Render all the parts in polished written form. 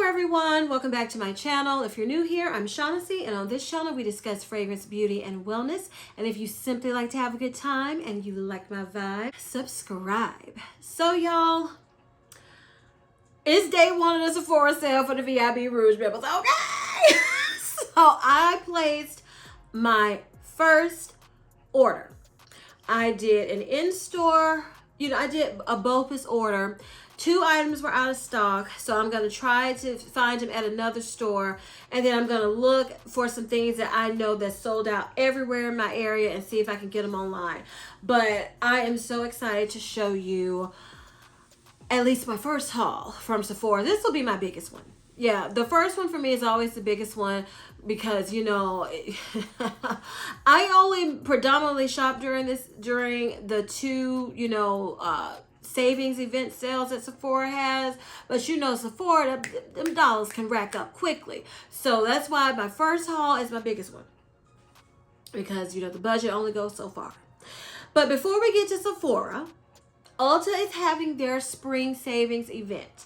everyone, welcome back to my channel. If you're new here, I'm Shaughnessy, and on this channel we discuss fragrance, beauty, and wellness. And if you simply like to have a good time and you like my vibe, subscribe. So y'all, it's day one of the Sephora sale for the VIB Rouge members, okay? So I placed my first order. I did an in-store, I did a BOPUS order. 2 items were out of stock, so I'm going to try to find them at another store, and then I'm going to look for some things that I know that's sold out everywhere in my area and see if I can get them online. But I am so excited to show you at least my first haul from Sephora. This will be my biggest one. Yeah, the first one for me is always the biggest one because, I only predominantly shop during the 2, savings event sales that Sephora has, but Sephora, them dollars can rack up quickly. So that's why my first haul is my biggest one, because the budget only goes so far. But before we get to Sephora, Ulta is having their spring savings event,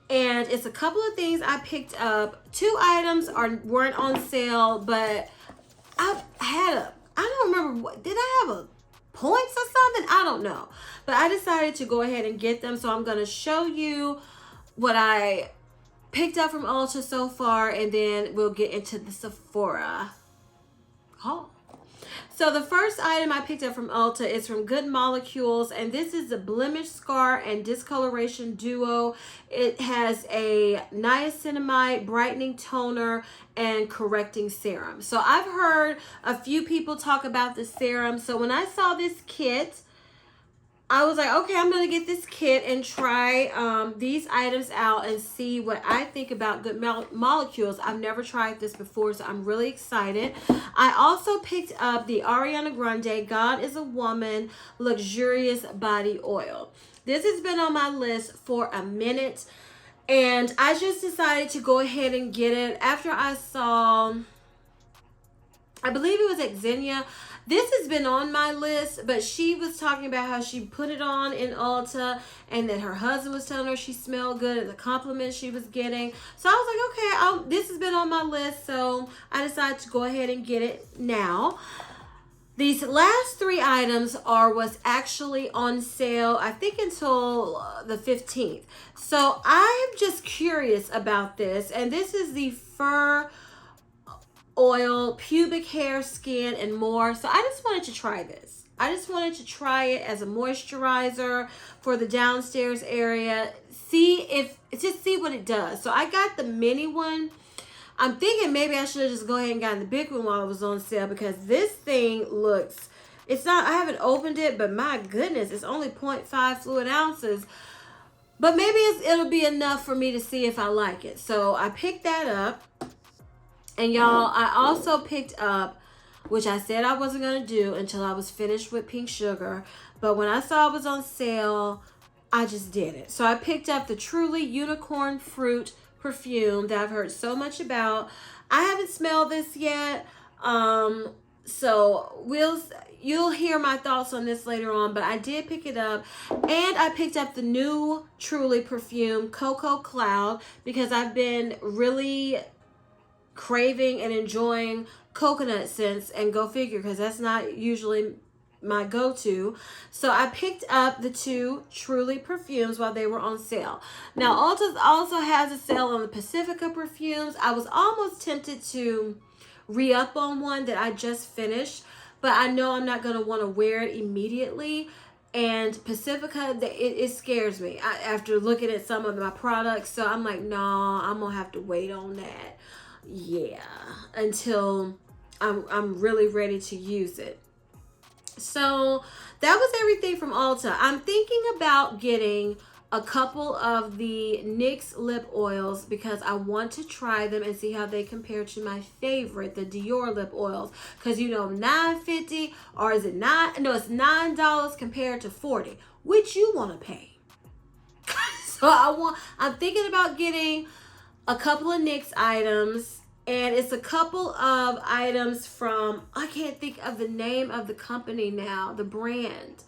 and it's a couple of things I picked up. 2 items weren't on sale, but I don't remember, did I have a points or something? I don't know, but I decided to go ahead and get them, so I'm going to show you what I picked up from Ulta so far, and then we'll get into the Sephora haul. So the first item I picked up from Ulta is from Good Molecules, and this is the Blemish Scar and Discoloration Duo. It has a niacinamide brightening toner and correcting serum. So I've heard a few people talk about the serum. So when I saw this kit, I was like, okay, I'm going to get this kit and try these items out and see what I think about Good Molecules. I've never tried this before, so I'm really excited. I also picked up the Ariana Grande God is a Woman Luxurious Body Oil. This has been on my list for a minute, and I just decided to go ahead and get it after I saw, I believe it was Xenia. This has been on my list, but she was talking about how she put it on in Ulta, and that her husband was telling her she smelled good and the compliments she was getting. So I was like, okay, this has been on my list, so I decided to go ahead and get it now. These last 3 items are what's actually on sale, I think until the 15th. So I'm just curious about this, and this is the Fur Oil, pubic hair, skin, and more. So I just wanted to try this. I just wanted to try it as a moisturizer for the downstairs area. Just see what it does. So I got the mini one. I'm thinking maybe I should have just go ahead and gotten the big one while it was on sale, because this thing looks, I haven't opened it, but my goodness, it's only 0.5 fluid ounces. But maybe it'll be enough for me to see if I like it. So I picked that up. And y'all, I also picked up, which I said I wasn't going to do until I was finished with pink sugar, but when I saw it was on sale, I just did it. So I picked up the Truly Unicorn Fruit perfume that I've heard so much about. I haven't smelled this yet, so you'll hear my thoughts on this later on, but I did pick it up. And I picked up the new Truly perfume, Cocoa Cloud, because I've been really craving and enjoying coconut scents, and go figure, because that's not usually my go-to. So I picked up the 2 Truly perfumes while they were on sale. Now Ulta also has a sale on the Pacifica perfumes. I was almost tempted to re-up on one that I just finished, but I know I'm not going to want to wear it immediately. And Pacifica, it scares me after looking at some of my products. So I'm like, no, I'm going to have to wait on that. Yeah, until I'm really ready to use it. So that was everything from Ulta. I'm thinking about getting a couple of the NYX lip oils, because I want to try them and see how they compare to my favorite, the Dior lip oils. Because $9.50, or is it it's $9 compared to $40. Which you want to pay? So I'm thinking about getting a couple of NYX items, and it's a couple of items from, I can't think of the name of the company now, the brand.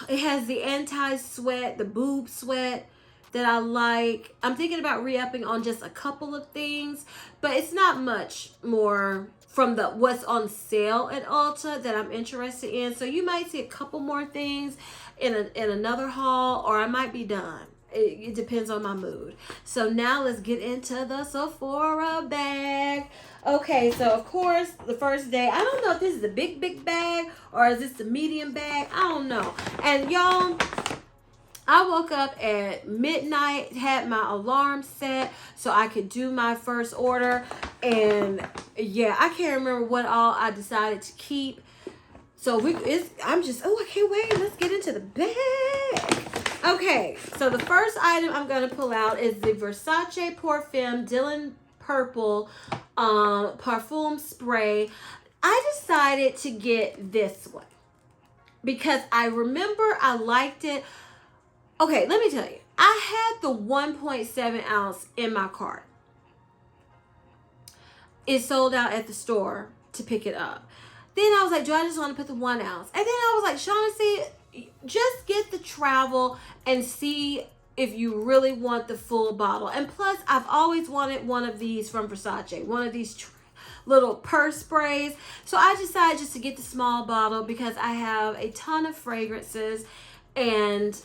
It has the anti-sweat, the boob sweat. that I like. I'm thinking about re-upping on just a couple of things, but it's not much more from the what's on sale at Ulta that I'm interested in. So you might see a couple more things in another haul, or I might be done. It depends on my mood. So now let's get into the Sephora bag. Okay, so of course, the first day, I don't know if this is the big bag or is this the medium bag. I don't know. And y'all, I woke up at midnight, had my alarm set so I could do my first order. And yeah, I can't remember what all I decided to keep. So I'm just, I can't wait. Let's get into the bag. Okay, so the first item I'm going to pull out is the Versace Parfum Dylan Purple Parfum Spray. I decided to get this one because I remember I liked it. Okay, let me tell you. I had the 1.7 ounce in my cart. It sold out at the store to pick it up. Then I was like, do I just want to put the 1 ounce? And then I was like, Shaughnessy, just get the travel and see if you really want the full bottle. And plus, I've always wanted one of these from Versace, one of these little purse sprays. So I decided just to get the small bottle because I have a ton of fragrances and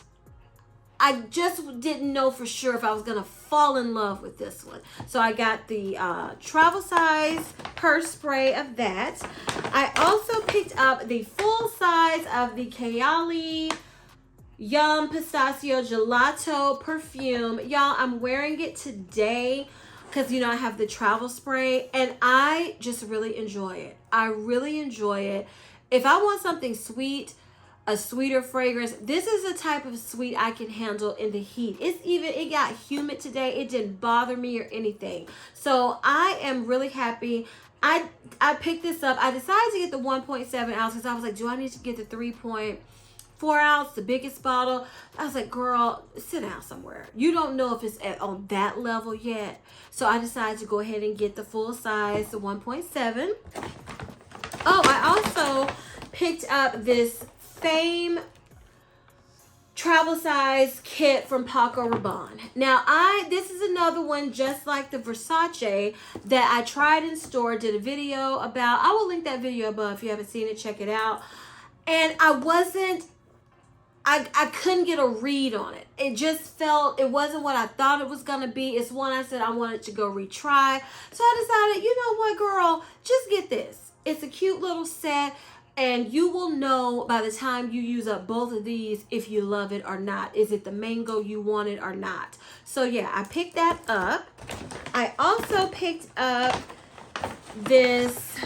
I just didn't know for sure if I was going to fall in love with this one. So I got the travel size purse spray of that. I also picked up the full size of the Kayali Yum Pistachio Gelato perfume. Y'all, I'm wearing it today because, you know, I have the travel spray and I just really enjoy it. I really enjoy it. If I want something sweet, a sweeter fragrance, this is the type of sweet I can handle in the heat. It got humid today. It didn't bother me or anything. So I am really happy. I picked this up. I decided to get the 1.7 ounce because I was like, do I need to get the 3.4 ounce, the biggest bottle? I was like, girl, sit down somewhere. You don't know if it's on that level yet. So I decided to go ahead and get the full size, the 1.7. Oh, I also picked up this Fame travel size kit from Paco Rabanne. Now, this is another one just like the Versace that I tried in store, did a video about. I will link that video above if you haven't seen it, check it out. And I couldn't get a read on it. It wasn't what I thought it was going to be. It's one I said I wanted to go retry. So I decided, you know what, girl, just get this. It's a cute little set. And you will know by the time you use up both of these if you love it or not. Is it the mango you wanted or not? So yeah, I picked that up. I also picked up this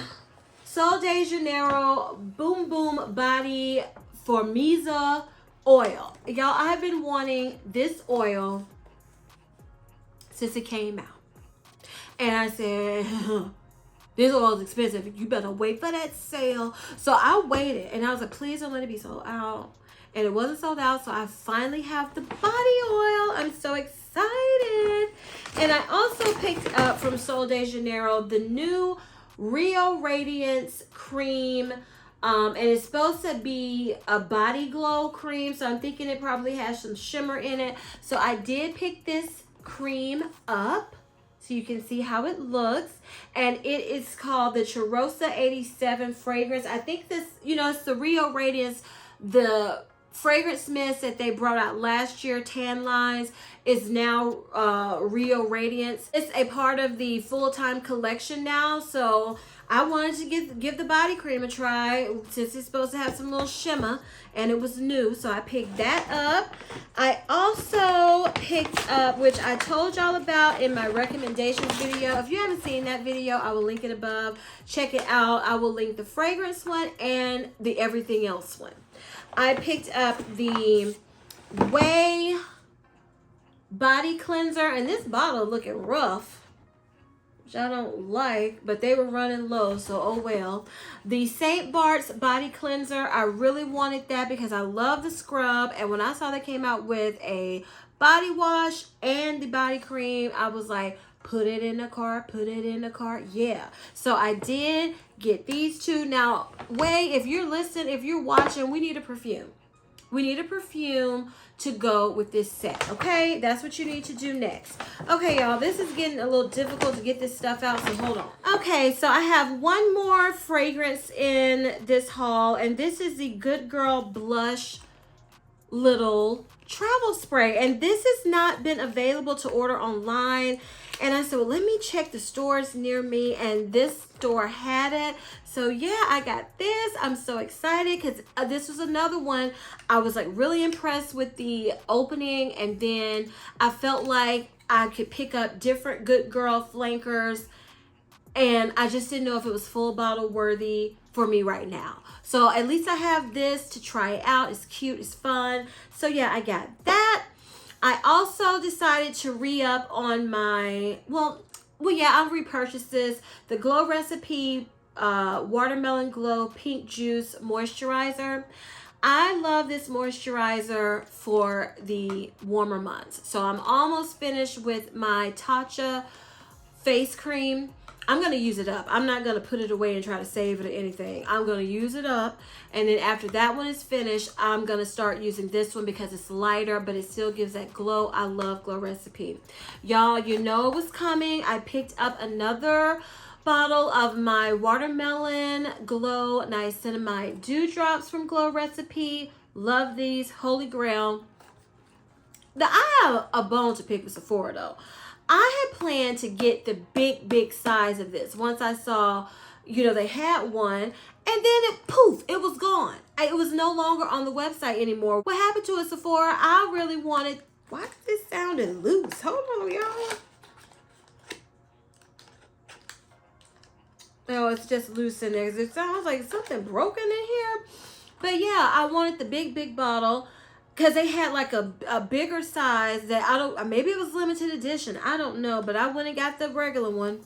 Sol de Janeiro Boom Boom Body Formica oil. Y'all, I've been wanting this oil since it came out. And I said, this oil is expensive. You better wait for that sale. So I waited and I was like, please don't let it be sold out. And it wasn't sold out. So I finally have the body oil. I'm so excited. And I also picked up from Sol de Janeiro the new Rio Radiance cream. And it's supposed to be a body glow cream. So I'm thinking it probably has some shimmer in it. So I did pick this cream up. So you can see how it looks. And it is called the Cheirosa 87 fragrance. I think this, you know, it's the Rio Radiance. The fragrance mist that they brought out last year, Tan Lines, is now Rio Radiance. It's a part of the full-time collection now. So I wanted to give the body cream a try since it's supposed to have some little shimmer and it was new. So I picked that up. I also picked up, which I told y'all about in my recommendations video. If you haven't seen that video, I will link it above. Check it out. I will link the fragrance one and the everything else one. I picked up the Way body cleanser, and this bottle looking rough, which I don't like, but they were running low, so oh well. The St. Bart's body cleanser, I really wanted that because I love the scrub, and when I saw they came out with a body wash and the body cream, I was like, put it in the cart, put it in the cart. Yeah. So I did get these two. Now, Way, if you're listening, if you're watching, we need a perfume. We need a perfume to go with this set, okay? That's what you need to do next. Okay, y'all, this is getting a little difficult to get this stuff out, so hold on. Okay, so I have one more fragrance in this haul, and this is the Good Girl Blush Little Travel Spray, and this has not been available to order online. And I said, well, let me check the stores near me, and this store had it. So yeah, I got this. I'm so excited because this was another one. I was like really impressed with the opening, and then I felt like I could pick up different Good Girl flankers, and I just didn't know if it was full bottle worthy for me right now. So at least I have this to try it out. It's cute, it's fun. So yeah, I got that. I also decided to re-up on my, well, yeah, I'll repurchase this. The Glow Recipe Watermelon Glow Pink Juice Moisturizer. I love this moisturizer for the warmer months. So I'm almost finished with my Tatcha face cream. I'm going to use it up. I'm not going to put it away and try to save it or anything. I'm going to use it up. And then after that one is finished, I'm going to start using this one because it's lighter, but it still gives that glow. I love Glow Recipe. Y'all, you know it was coming. I picked up another bottle of my Watermelon Glow Niacinamide Dewdrops from Glow Recipe. Love these. Holy Grail. I have a bone to pick with Sephora, though. I had planned to get the big size of this once I saw, you know, they had one, and then poof, it was gone. It was no longer on the website anymore. What happened to it, Sephora? I really wanted, why is this sounding loose? Hold on, y'all. Oh, it's just loose in there. It sounds like something broken in here. But yeah, I wanted the big bottle, because they had like a bigger size that I don't, maybe it was limited edition. I don't know, but I went and got the regular one.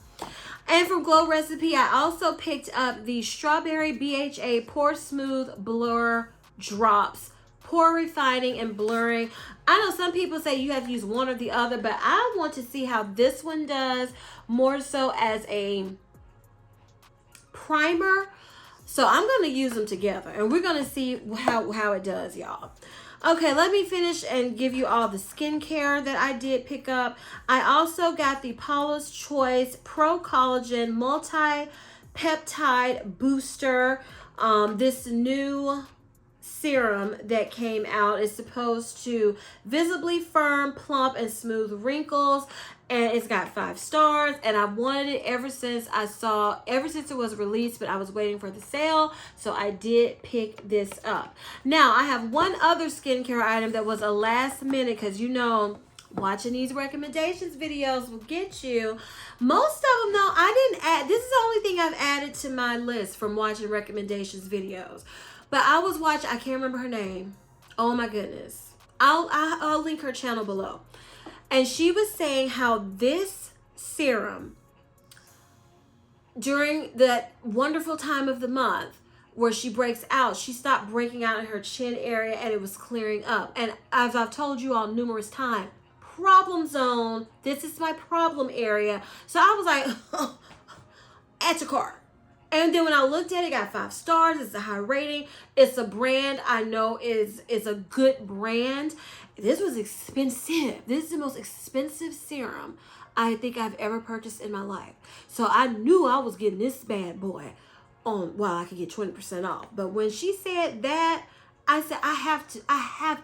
And from Glow Recipe, I also picked up the Strawberry BHA Pore Smooth Blur Drops. Pore refining and blurring. I know some people say you have to use one or the other, but I want to see how this one does more so as a primer. So I'm going to use them together, and we're going to see how it does, y'all. Okay, let me finish and give you all the skincare that I did pick up. I also got the Paula's Choice Pro Collagen Multi-Peptide Booster. This new serum that came out is supposed to visibly firm, plump, and smooth wrinkles. And it's got 5 stars, and I wanted it ever since it was released, but I was waiting for the sale, so I did pick this up. Now, I have one other skincare item that was a last minute, because you know, watching these recommendations videos will get you. Most of them, though, I didn't add. This is the only thing I've added to my list from watching recommendations videos. But I was watching, I can't remember her name. Oh my goodness. I'll link her channel below. And she was saying how this serum, during that wonderful time of the month where she breaks out, she stopped breaking out in her chin area and it was clearing up. And as I've told you all numerous times, problem zone, this is my problem area. So I was like, add to cart. And then when I looked at it, it got 5 stars. It's a high rating. It's a brand I know is a good brand. This was expensive. This is the most expensive serum I think I've ever purchased in my life. So I knew I was getting this bad boy on, well, I could get 20% off. But when she said that, I said, I have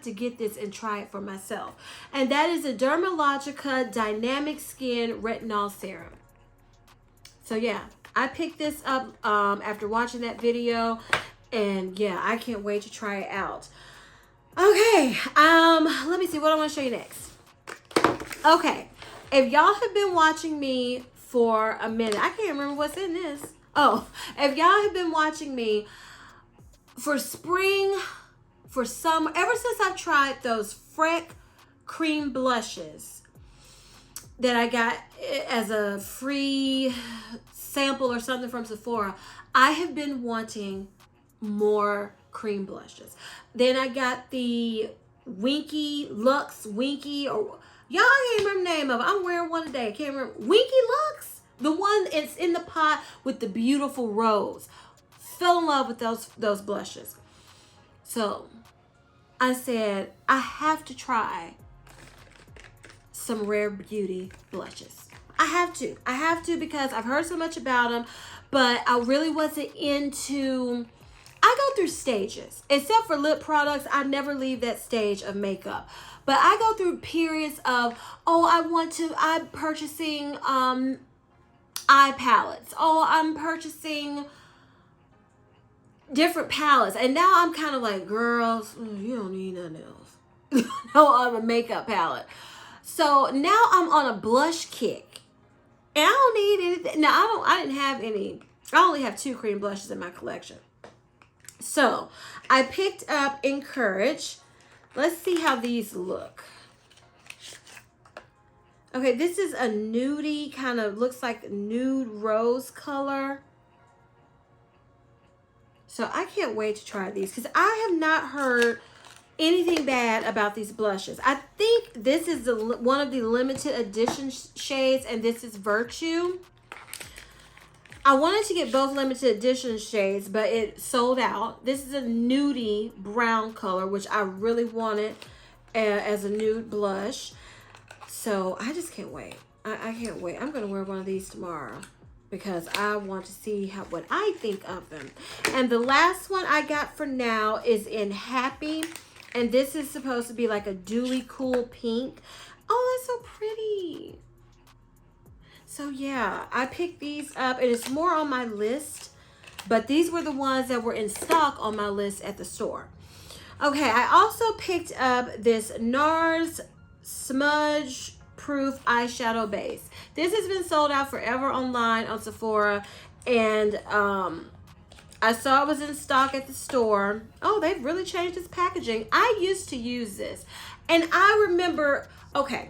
to get this and try it for myself. And that is a Dermalogica Dynamic Skin Retinol Serum. So yeah, I picked this up after watching that video, and yeah, I can't wait to try it out. Okay, let me see what I want to show you next. Okay, if y'all have been watching me for a minute, I can't remember what's in this. Oh, if y'all have been watching me for spring, for summer, ever since I've tried those Freck cream blushes that I got as a free sample or something from Sephora, I have been wanting more cream blushes. Then I got the Luxe Winky, or y'all can't remember the name of it. I'm wearing one today. I can't remember. Winky Luxe, the one it's in the pot with the beautiful rose. Fell in love with those blushes. So I said, I have to try some Rare Beauty blushes. I have to because I've heard so much about them, but I really wasn't into, I go through stages. Except for lip products, I never leave that stage of makeup. But I go through periods of, I'm purchasing eye palettes. Oh, I'm purchasing different palettes. And now I'm kind of like, girls, you don't need nothing else. No other makeup palette. So now I'm on a blush kick. And I don't need anything. Now, I didn't have any. I only have 2 cream blushes in my collection. So I picked up Encourage. Let's see how these look. Okay, this is a nudie, kind of looks like nude rose color. So I can't wait to try these because I have not heard anything bad about these blushes. I think this is one of the limited edition shades, and this is Virtue. I wanted to get both limited edition shades, but it sold out. This is a nudie brown color, which I really wanted as a nude blush. So I just can't wait. I can't wait. I'm going to wear one of these tomorrow because I want to see what I think of them. And the last one I got for now is in Happy. And this is supposed to be like a dewy cool pink. Oh, that's so pretty. So yeah, I picked these up, and it's more on my list, but these were the ones that were in stock on my list at the store. Okay, I also picked up this NARS Smudge Proof Eyeshadow Base. This has been sold out forever online on Sephora, and I saw it was in stock at the store. Oh, they've really changed its packaging. I used to use this, and I remember, okay,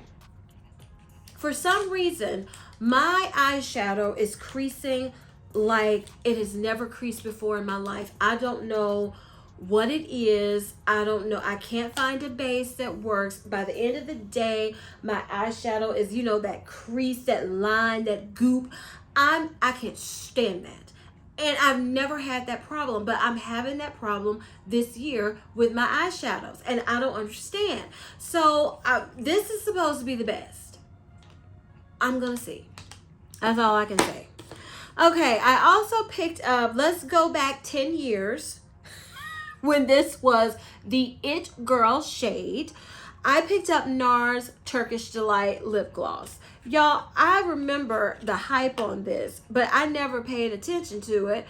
for some reason, my eyeshadow is creasing like it has never creased before in my life. I don't know what it is. I don't know. I can't find a base that works. By the end of the day, my eyeshadow is, you know, that crease, that line, that goop. I can't stand that. And I've never had that problem, but I'm having that problem this year with my eyeshadows, and I don't understand. So this is supposed to be the best. I'm going to see. That's all I can say. Okay, I also picked up, let's go back 10 years when this was the It Girl shade. I picked up NARS Turkish Delight Lip Gloss. Y'all, I remember the hype on this, but I never paid attention to it.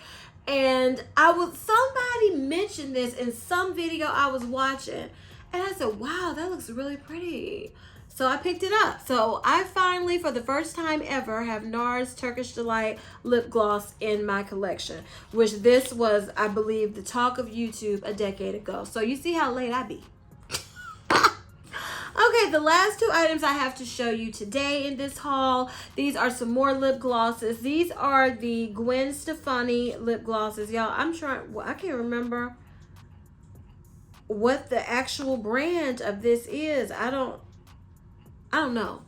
And somebody mentioned this in some video I was watching, and I said, wow, that looks really pretty. So I picked it up. So I finally, for the first time ever, have NARS Turkish Delight Lip Gloss in my collection, which this was, I believe, the talk of YouTube a decade ago. So you see how late I be. Okay, the last 2 items I have to show you today in this haul, these are some more lip glosses. These are the Gwen Stefani lip glosses. Y'all, I can't remember what the actual brand of this is. I don't know.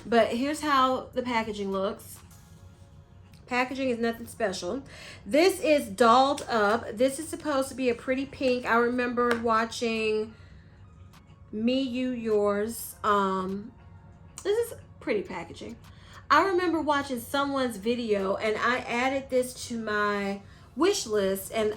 But here's how the packaging looks. Packaging is nothing special. This is dolled up. This is supposed to be a pretty pink. I remember watching Me, You, Yours. This is pretty packaging. I remember watching someone's video, and I added this to my wish list, and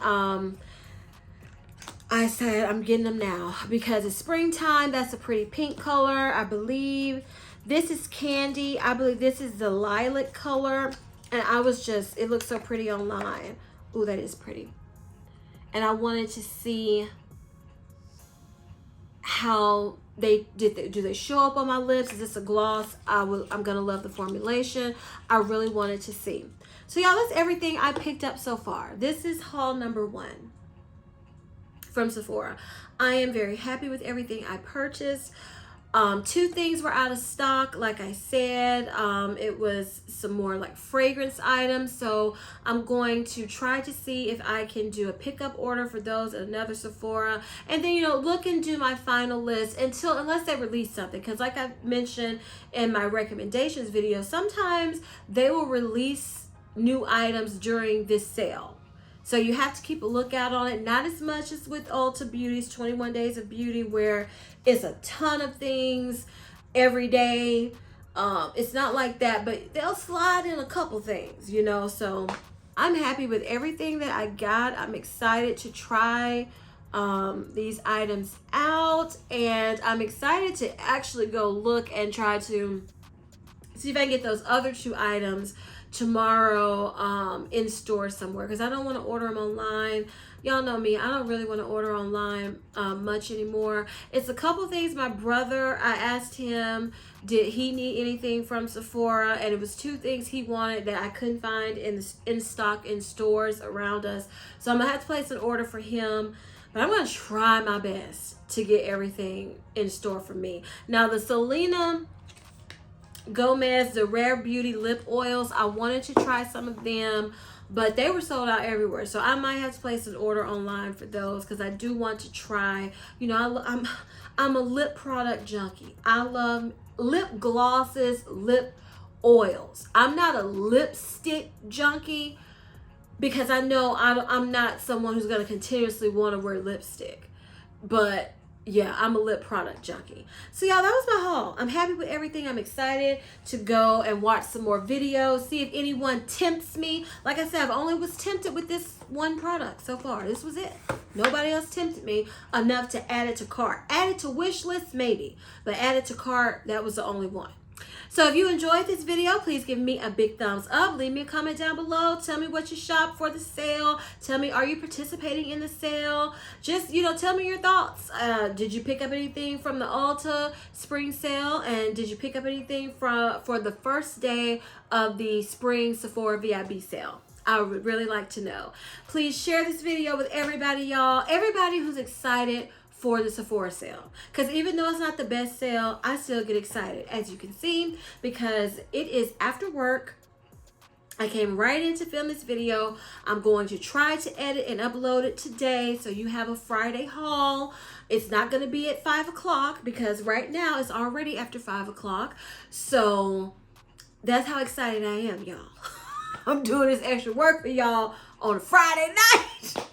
I said I'm getting them now because it's springtime. That's a pretty pink color, I believe. This is Candy. I believe this is the lilac color, and it looks so pretty online. Ooh, that is pretty. And I wanted to see how do they show up on my lips? Is this a gloss? I'm gonna love the formulation. I really wanted to see. So y'all, that's everything I picked up so far. This is haul number 1 from Sephora. I am very happy with everything I purchased. 2 things were out of stock, like I said. It was some more like fragrance items, so I'm going to try to see if I can do a pickup order for those at another Sephora, and then, you know, look and do my final list unless they release something, because like I mentioned in my recommendations video, sometimes they will release new items during this sale. So you have to keep a lookout on it. Not as much as with Ulta Beauty's 21 Days of Beauty, where it's a ton of things every day. It's not like that, but they'll slide in a couple things, you know. So I'm happy with everything that I got. I'm excited to try these items out, and I'm excited to actually go look and try to see if I can get those other 2 items tomorrow in store somewhere, because I don't want to order them online. Y'all know me, I don't really want to order online much anymore. It's a couple things. My brother, I asked him, did he need anything from Sephora, and it was 2 things he wanted that I couldn't find in stock in stores around us. So I'm gonna have to place an order for him, but I'm gonna try my best to get everything in store for me. Now the Selena Gomez, the Rare Beauty lip oils, I wanted to try some of them, but they were sold out everywhere. So I might have to place an order online for those, because I do want to try. You know, I'm a lip product junkie. I love lip glosses, lip oils. I'm not a lipstick junkie, because I know I'm not someone who's going to continuously want to wear lipstick. But yeah, I'm a lip product junkie. So y'all, that was my haul. I'm happy with everything. I'm excited to go and watch some more videos, see if anyone tempts me. Like I said, I've only was tempted with this one product so far. This was it. Nobody else tempted me enough to add it to cart. Add it to wish list, maybe, but add it to cart, that was the only one. So if you enjoyed this video, please give me a big thumbs up. Leave me a comment down below. Tell me what you shopped for the sale. Tell me, are you participating in the sale? Just, you know, tell me your thoughts. Did you pick up anything from the Ulta spring sale? And did you pick up anything for the first day of the spring Sephora VIB sale? I would really like to know. Please share this video with everybody, y'all. Everybody who's excited for the Sephora sale, because even though it's not the best sale, I still get excited, as you can see, because it is after work. I came right in to film this video. I'm going to try to edit and upload it today, so you have a Friday haul. It's not going to be at 5 o'clock, because right now it's already after 5 o'clock. So that's how excited I am, y'all. I'm doing this extra work for y'all on a Friday night.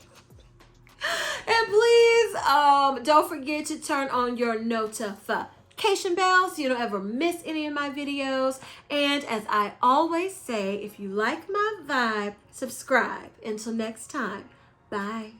And please don't forget to turn on your notification bell so you don't ever miss any of my videos. And as I always say, if you like my vibe, subscribe. Until next time, bye.